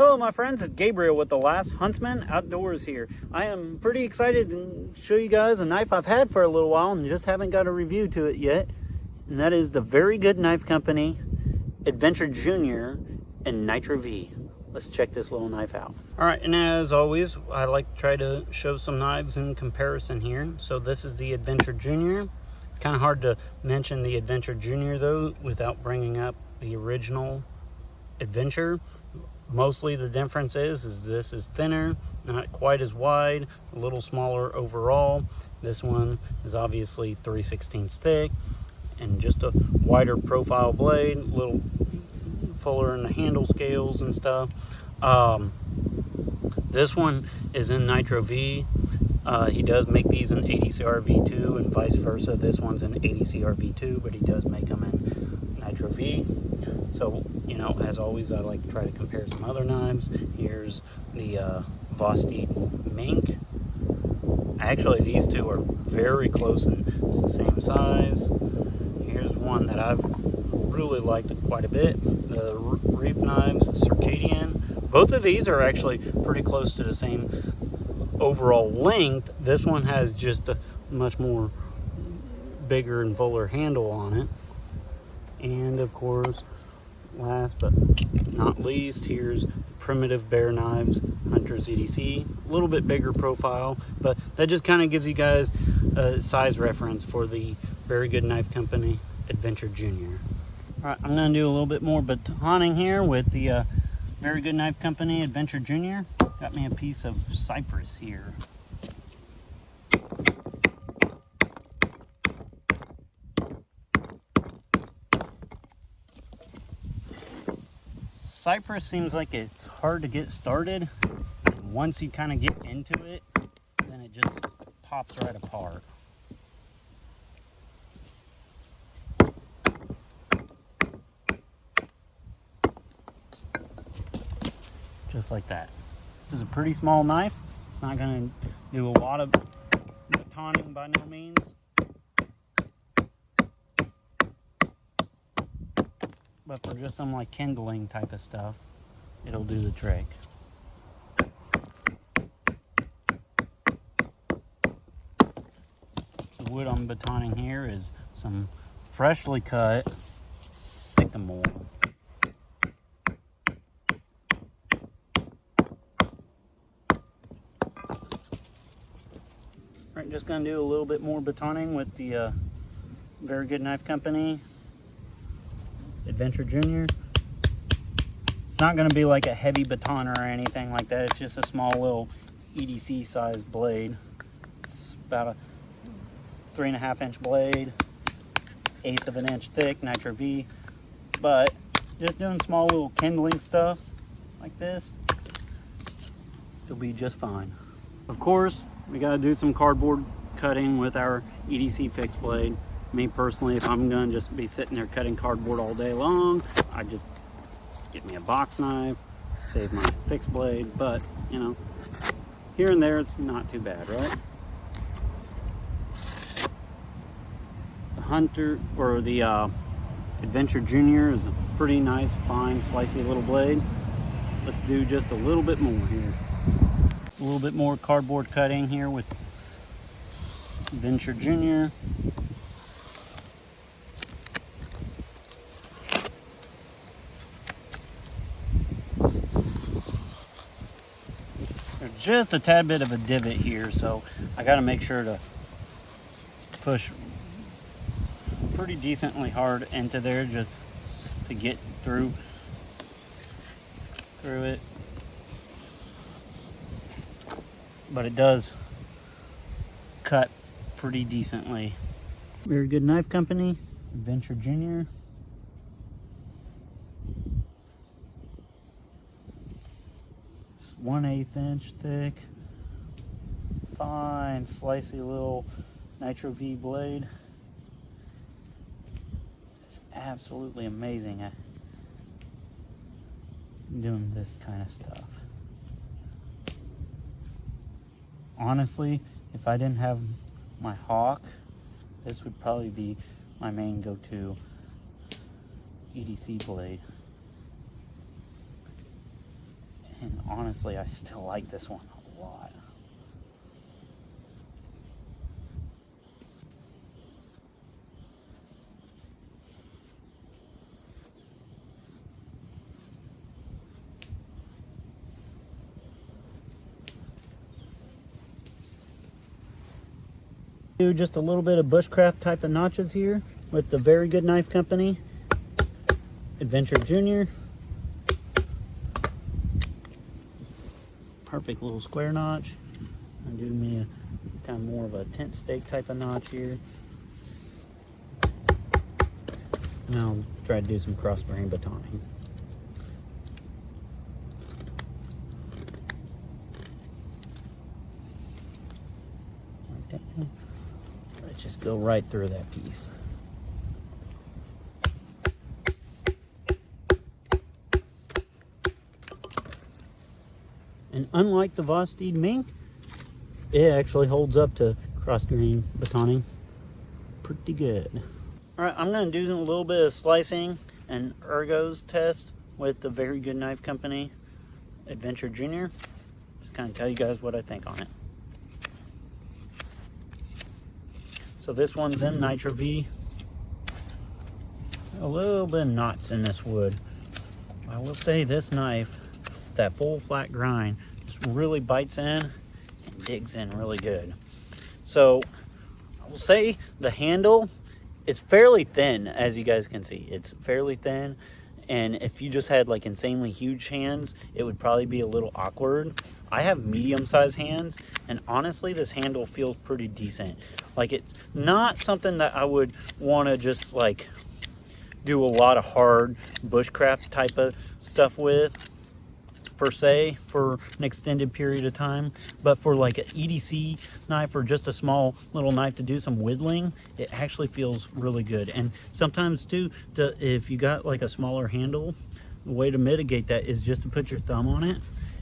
Hello my friends, it's Gabriel with The Last Huntsman Outdoors here. I am pretty excited to show you guys a knife I've had for a little while and just haven't got a review to it yet. And that is the Very Good Knife Company Adventure Junior and Nitro V. Let's check this little knife out. Alright, and as always, I like to try to show some knives in comparison here. So this is the Adventure Junior. It's kind of hard to mention the Adventure Junior though without bringing up the original Adventure. Mostly the difference is this is thinner, not quite as wide, a little smaller overall. This one is obviously 3/16 thick and just a wider profile blade, a little fuller in the handle scales and stuff. This one is in Nitro V. He does make these in 80CR V2 and vice versa. This one's in 80CR V2, but he does make them in Nitro V. So, you know, as always, I like to try to compare some other knives. Here's the Vosteed Mink. Actually, these two are very close and it's the same size. Here's one that I've really liked quite a bit. The Reef Knives Circadian. Both of these are actually pretty close to the same overall length. This one has just a much more bigger and fuller handle on it. And of course, last but not least, here's Primitive Bear Knives Hunter's EDC. A little bit bigger profile, but that just kind of gives you guys a size reference for the Very Good Knife Company Adventure Junior. All right, I'm going to do a little bit more batoning here with the Very Good Knife Company Adventure Junior. Got me a piece of cypress here. Cypress seems like it's hard to get started. Once you kind of get into it, then it just pops right apart. Just like that. This is a pretty small knife. It's not going to do a lot of batoning by no means. But for just some like kindling type of stuff, it'll do the trick. The wood I'm batoning here is some freshly cut sycamore. Alright, just going to do a little bit more batoning with the Very Good Knife Company Adventure Junior. It's not going to be like a heavy batoner or anything like that. It's just a small little EDC sized blade. It's about a 3.5 inch blade, 1/8 of an inch thick, Nitro V. But just doing small little kindling stuff like this, it'll be just fine. Of course, we got to do some cardboard cutting with our EDC fixed blade. Me personally, if I'm going to just be sitting there cutting cardboard all day long, I just get me a box knife, save my fixed blade. But, you know, here and there, it's not too bad, right? The Hunter, or the Adventure Junior, is a pretty nice, fine, slicey little blade. Let's do just a little bit more here. A little bit more cardboard cutting here with Adventure Junior. There's just a tad bit of a divot here, so I got to make sure to push pretty decently hard into there just to get through it. But it does cut pretty decently. Very Good Knife Company Adventure Junior. It's 1/8 inch thick, fine, slicey little Nitro V blade. It's absolutely amazing at doing this kind of stuff. Honestly, if I didn't have my Hawk, this would probably be my main go-to EDC blade. honestly, I still like this one a lot. Do just a little bit of Bushcraft type of notches here with the Very Good Knife Company Adventure Junior. Perfect little square notch. And do me a kind of more of a tent stake type of notch here. And I'll try to do some cross grain batoning. Let's just go right through that piece. And unlike the Vosteed Mink, it actually holds up to cross grain batoning pretty good. All right, I'm going to do a little bit of slicing and ergos test with the Very Good Knife Company Adventure Junior. Just kind of tell you guys what I think on it. So this one's in Nitro V. A little bit of knots in this wood. I will say this knife, that full flat grind, just really bites in and digs in really good. So I will say the handle is fairly thin, as you guys can see. It's fairly thin, and if you just had like insanely huge hands, it would probably be a little awkward. I have medium-sized hands, and honestly, this handle feels pretty decent. Like, it's not something that I would want to just like do a lot of hard bushcraft type of stuff with, per se, for an extended period of time. But for like an EDC knife or just a small little knife to do some whittling, it actually feels really good. And sometimes too, if you got like a smaller handle, the way to mitigate that is just to put your thumb on it,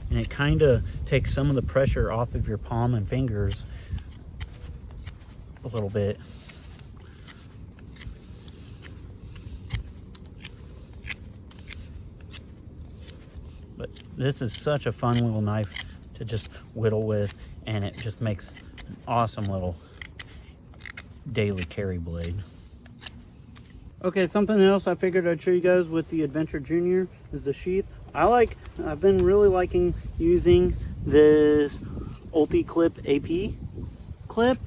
and it kind of takes some of the pressure off of your palm and fingers a little bit. But this is such a fun little knife to just whittle with, and it just makes an awesome little daily carry blade. Okay, something else I figured I'd show you guys with the Adventure Junior is the sheath. I've been really liking using this Ulti Clip AP clip.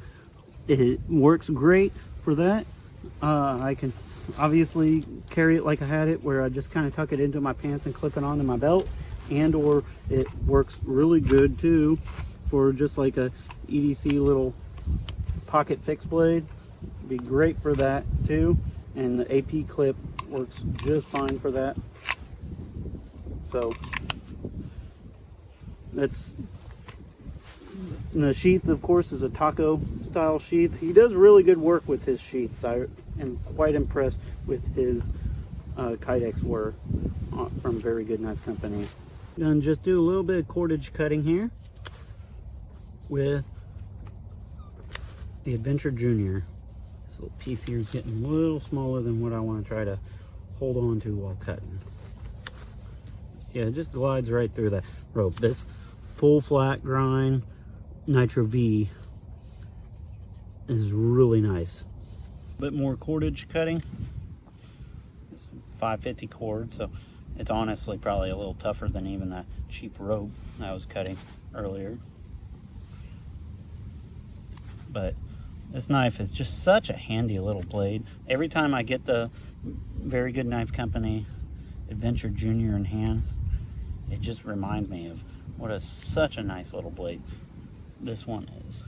It works great for that. I can obviously carry it like I had it, where I just kind of tuck it into my pants and clip it onto my belt, and or it works really good too for just like a EDC little pocket fixed blade. It'd be great for that too, and the AP clip works just fine for that. So that's the sheath, of course, is a taco style sheath. He does really good work with his sheaths. I am quite impressed with his Kydex work from Very Good Knife Company. I'm gonna just do a little bit of cordage cutting here with the Adventure Junior. This little piece here is getting a little smaller than what I want to try to hold on to while cutting. Yeah, it just glides right through that rope. This full flat grind Nitro V is really nice. A bit more cordage cutting. It's 550 cord, so it's honestly probably a little tougher than even that cheap rope I was cutting earlier. But this knife is just such a handy little blade. Every time I get the Very Good Knife Company Adventure Junior in hand, it just reminds me of what such a nice little blade this one is.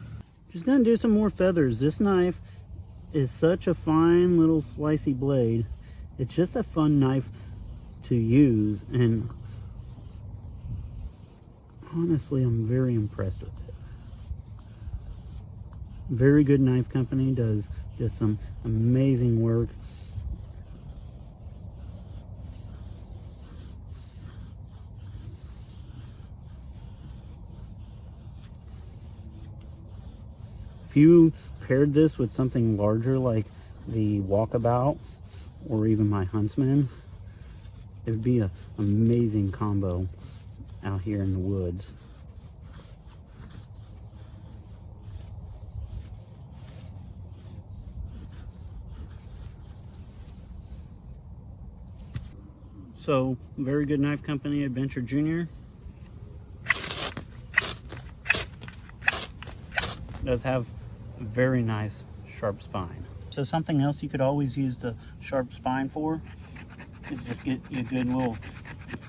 Just gonna do some more feathers. This knife is such a fine little slicey blade. It's just a fun knife to use, and honestly, I'm very impressed with it. Very Good Knife Company does just some amazing work. If you paired this with something larger like the Walkabout or even my Huntsman, it would be an amazing combo out here in the woods. So, Very Good Knife Company Adventure Junior does have a very nice sharp spine. So something else you could always use the sharp spine for is just get you a good little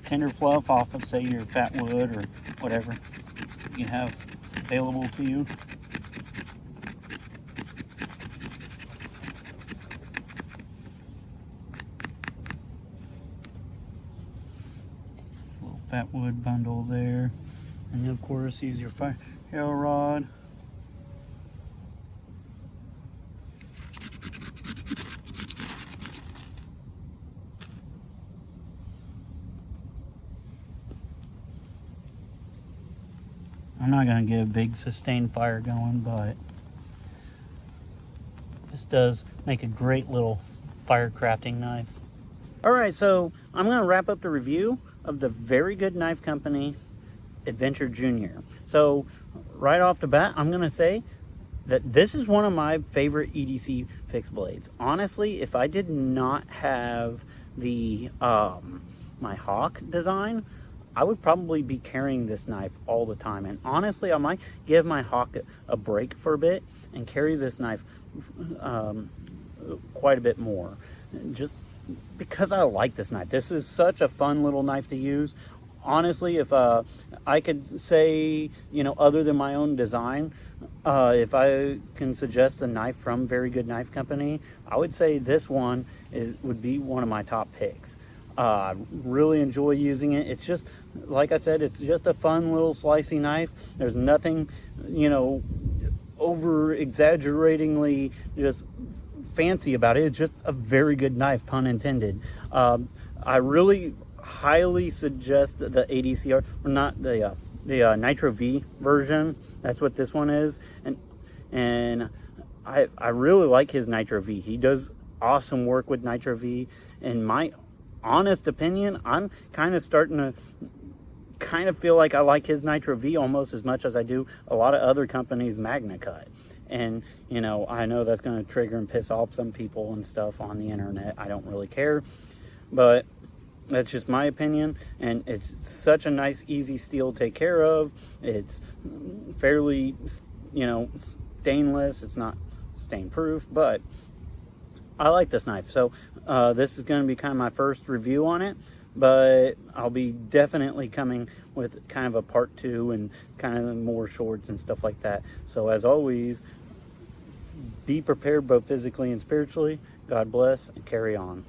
tender fluff off of, say, your fat wood or whatever you have available to you. Little fat wood bundle there. And then of course use your fire arrow rod. I'm not going to get a big sustained fire going, but this does make a great little fire crafting knife. Alright, so I'm going to wrap up the review of the Very Good Knife Company Adventure Junior. So right off the bat, I'm going to say that this is one of my favorite EDC fixed blades. Honestly, if I did not have the my Hawk design, I would probably be carrying this knife all the time. And honestly, I might give my Hawk a break for a bit and carry this knife quite a bit more. Just because I like this knife. This is such a fun little knife to use. Honestly, if I could say, you know, other than my own design, if I can suggest a knife from Very Good Knife Company, I would say this one would be one of my top picks. I really enjoy using it. It's just, like I said, it's just a fun little slicey knife. There's nothing, you know, over exaggeratingly just fancy about it. It's just a very good knife, pun intended. I really highly suggest the ADCR, or not the Nitro V version. That's what this one is, and I really like his Nitro V. He does awesome work with Nitro V. In my honest opinion, I'm kind of starting to kind of feel like I like his Nitro V almost as much as I do a lot of other companies' Magna Cut. And, you know, I know that's going to trigger and piss off some people and stuff on the internet. I don't really care, but that's just my opinion. And it's such a nice, easy steel to take care of. It's fairly, you know, stainless. It's not stain proof, but I like this knife. So this is going to be kind of my first review on it, but I'll be definitely coming with kind of a part 2 and kind of more shorts and stuff like that. So as always, be prepared both physically and spiritually. God bless, and carry on.